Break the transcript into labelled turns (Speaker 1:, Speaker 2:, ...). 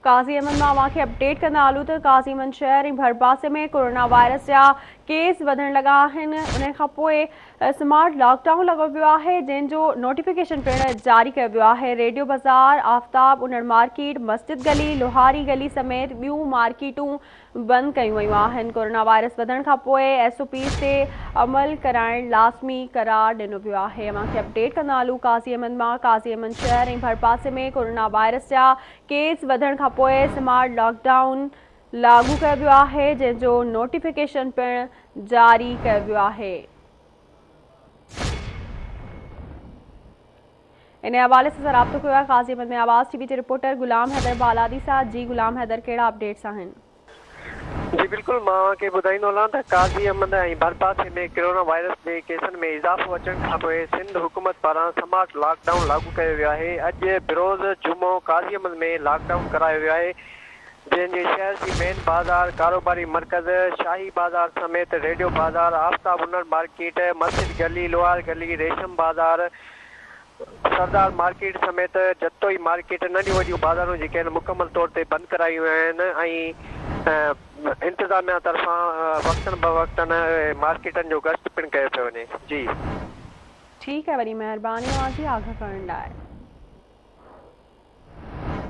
Speaker 1: काज़ीअमन मां अवांखे अपडेट कंदा हलूं त काज़ीअमन शहर ऐं भरपासे में कोरोना वायरस जा केस वधण लॻा आहिनि। उन खां पोइ स्मार्ट लॉकडाउन लॻो पियो आहे, जंहिंजो नोटिफिकेशन पिणु जारी कयो वियो आहे। रेडियो बाज़ार, आफ्ताब उनड़ मार्केट, मस्जिद गली, लोहारी गली समेत ॿियूं मार्केटूं बंदि कयूं वयूं आहिनि। कोरोना वायरस वधण खां पोइ SOPs ते अमल कराइण लाज़मी करार ॾिनो वियो आहे। अवांखे अपडेट कंदा हलूं काज़ीअमन मां काज़ीअमन शहर ऐं भरपासे में कोरोना वायरस जा केस वधण खां पोइ स्मार्ट लॉकडाउन लागू कयो वियो आहे, जंहिंजो नोटिफिकेशन पिणु जारी कयो वियो आहे। इन हवाले से राब्तो कयो आहे काज़ीअमन में आवाज़ TV जे रिपोर्टर गुलाम हैदर बालादी सां। जी गुलाम हैदर, कहिड़ा अपडेट्स आहिनि?
Speaker 2: जी बिल्कुल, मां के ॿुधाईंदो हलां त काज़ीअमन ऐं भरपासे में कोरोना वायरस जे केसनि में इज़ाफ़ो अचण खां पोइ सिंध हुकूमत पारां स्मार्ट लॉकडाउन लागू कयो वियो आहे। अॼु बिरोज़ जुमो काज़ीअमन में लॉकडाउन करायो वियो आहे, जंहिंजे शहर जी मेन बाज़ार, कारोबारी मरकज़, शाही बाज़ार समेत रेडियो बाज़ार, आफ्ताब उनड़ मार्केट, मस्जिद गली, लोहार गली, रेशम बाज़ार, सरदार मार्केट समेत जतोई मार्केट, नंढियूं वॾियूं बाज़ारूं जेके आहिनि मुकमल तौर ते बंदि करायूं आहिनि ऐं इंतिज़ामिया तरफ़ां वक़्तन ब वक़्तन मार्केटनि जो गश्त पिणु कयो पियो वञे। जी
Speaker 1: ठीकु आहे, वॾी महिरबानी तव्हांजी आगाह करण लाइ।